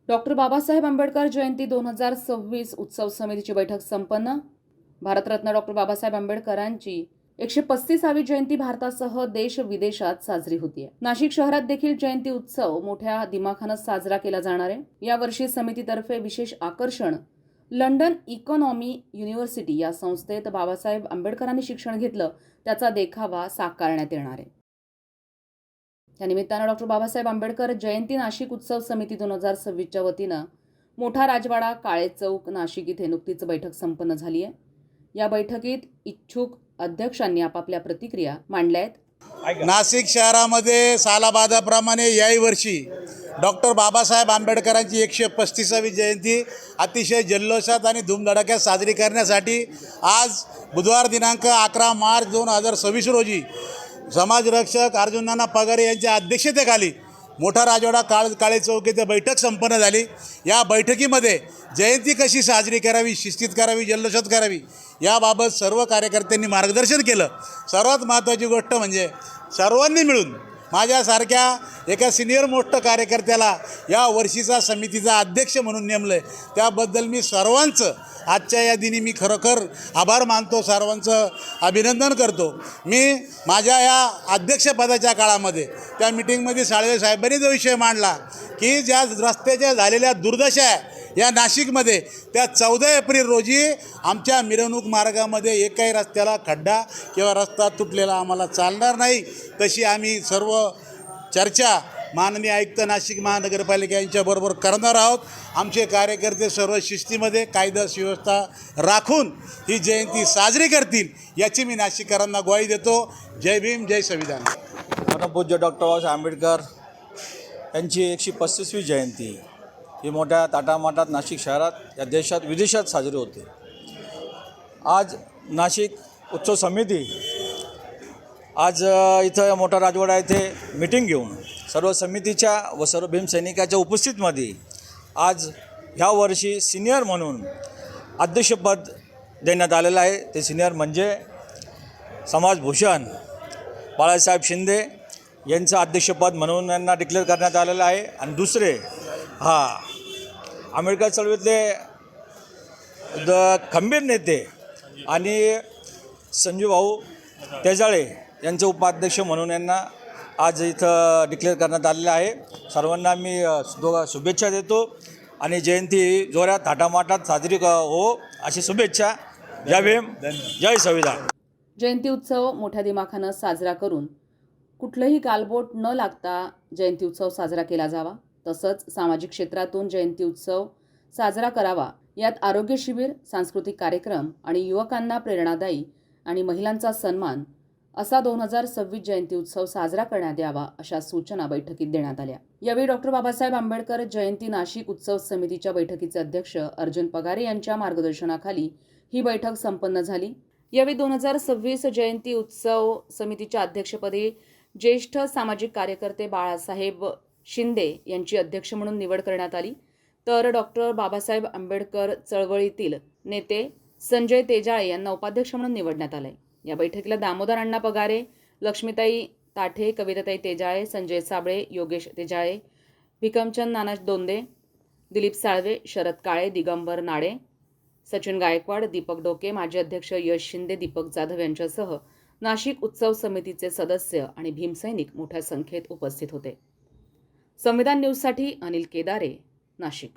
Doctor Babasaheb Ambedkar जयंती 2026 उत्सव समितीची बैठक संपन्न. भारतरत्न डॉक्टर बाबासाहेब आंबेडकरांची 135वी जयंती भारतासह देश विदेशात साजरी होतीये. नाशिक शहरात देखील जयंती उत्सव मोठ्या दिमाखानं साजरा केला जाणार आहे. यावर्षी समितीतर्फे विशेष आकर्षण लंडन इकॉनॉमी युनिव्हर्सिटी या संस्थेत बाबासाहेब आंबेडकरांनी शिक्षण घेतलं त्याचा देखावा साकारण्यात येणार आहे. या निमित्तानं डॉक्टर बाबासाहेब आंबेडकर जयंती नाशिक उत्सव समिती 2026च्या वतीनं मोठा राजवाडा काळे चौक नाशिक इथे नुकतीच बैठक संपन्न झाली आहे. या बैठकीत इच्छुक अध्यक्षांनी आपापल्या प्रतिक्रिया मांडल्या आहेत. नाशिक शहरामध्ये सालाबादाप्रमाणे याही वर्षी डॉक्टर बाबासाहेब आंबेडकरांची 135वी जयंती अतिशय जल्लोषात आणि धूमधडाक्यात साजरी करण्यासाठी आज बुधवार दिनांक 11 मार्च 2026 रोजी समाजरक्षक अर्जुन नाना पगारे यांच्या अध्यक्षतेखाली मोठा राजवाडा काळे चौक येथे बैठक संपन्न झाली. या बैठकीमध्ये जयंती कशी साजरी करावी, शिस्तीत करावी, जल्लोषात करावी याबाबत सर्व कार्यकर्त्यांनी मार्गदर्शन केलं. सर्वात महत्त्वाची गोष्ट म्हणजे सर्वांनी मिळून माझ्यासारख्या एका सिनियर मोस्ट कार्यकर्त्याला या वर्षीचा समितीचा अध्यक्ष म्हणून नेमलं आहे. त्याबद्दल मी सर्वांचं आजच्या या दिनी मी खरोखर आभार मानतो, सर्वांचं अभिनंदन करतो. मी माझ्या या अध्यक्षपदाच्या काळामध्ये त्या मिटिंगमध्ये साळवे साहेबांनी जो विषय मांडला की ज्या रस्त्याच्या झालेल्या दुर्दशा आहे या नाशिकमध्ये, त्या 14 एप्रिल रोजी आमच्या मिरवणूक मार्गामध्ये एकही रस्त्याला खड्डा किंवा रस्ता तुटलेला आम्हाला चालणार नाही. तशी आम्ही सर्व चर्चा माननीय आयुक्त नाशिक महानगरपालिका यांच्याबरोबर करणार आहोत. आमचे कार्यकर्ते सर्व शिस्तीमध्ये कायदा सुव्यवस्था राखून ही जयंती साजरी करतील याची मी नाशिककरांना ग्वाही देतो. जय भीम, जय संविधान. परमपूज्य डॉक्टर बाबासाहेब आंबेडकर यांची 135वी जयंती ही मोठ्या ताटामाटात नाशिक शहरात या देशात विदेशात साजरी होते. आज नाशिक उत्सव समिती आज इथं मोठा राजवाडा येथे मीटिंग घेऊन सर्व समितीच्या व सर्व भीमसैनिकाच्या उपस्थितीमध्ये आज ह्या वर्षी सिनियर म्हणून अध्यक्षपद देण्यात आलेलं आहे. ते सिनियर म्हणजे समाजभूषण बाळासाहेब शिंदे यांचं अध्यक्षपद म्हणून यांना डिक्लेअर करण्यात आलेलं आहे. आणि दुसरे आंबेडकर चळवळीतले खंबीर नेते आणि संजू भाऊ तेजाळे यांचे उपाध्यक्ष म्हणून यांना आज इथं डिक्लेअर करण्यात आलेलं आहे. सर्वांना मी शुभेच्छा देतो आणि जयंती जोरात थाटामाटात साजरी हो अशी शुभेच्छा. जय भीम, जय संविधान. जयंती उत्सव मोठ्या दिमाखानं साजरा करून कुठलंही गालबोट न लागता जयंती उत्सव साजरा केला जावा. तसंच सामाजिक क्षेत्रातून जयंती उत्सव साजरा करावा. यात आरोग्य शिबिर, सांस्कृतिक कार्यक्रम आणि युवकांना प्रेरणादायी आणि महिलांचा सन्मान असा 2026 जयंती उत्सव साजरा करण्यात यावा अशा सूचना बैठकीत देण्यात आल्या. यावेळी डॉक्टर बाबासाहेब आंबेडकर जयंती नाशिक उत्सव समितीच्या बैठकीचे अध्यक्ष अर्जुन पगारे यांच्या मार्गदर्शनाखाली ही बैठक संपन्न झाली. यावेळी 2026 जयंती उत्सव समितीच्या अध्यक्षपदी ज्येष्ठ सामाजिक कार्यकर्ते बाळासाहेब शिंदे यांची अध्यक्ष म्हणून निवड करण्यात आली. तर डॉक्टर बाबासाहेब आंबेडकर चळवळीतील नेते संजय तेजाळे यांना उपाध्यक्ष म्हणून निवडण्यात आले. या बैठकीला दामोदर अण्णा पगारे, लक्ष्मीताई ताठे, कविताताई तेजाळे, संजय साबळे, योगेश तेजाळे, भिकमचंद नाना दोंदे, दिलीप साळवे, शरद काळे, दिगंबर नाडे, सचिन गायकवाड, दीपक डोके, माजी अध्यक्ष यश शिंदे, दीपक जाधव यांच्यासह नाशिक उत्सव समितीचे सदस्य आणि भीमसैनिक मोठ्या संख्येत उपस्थित होते. संविधान न्यूजसाठी अनिल केदारे, नाशिक.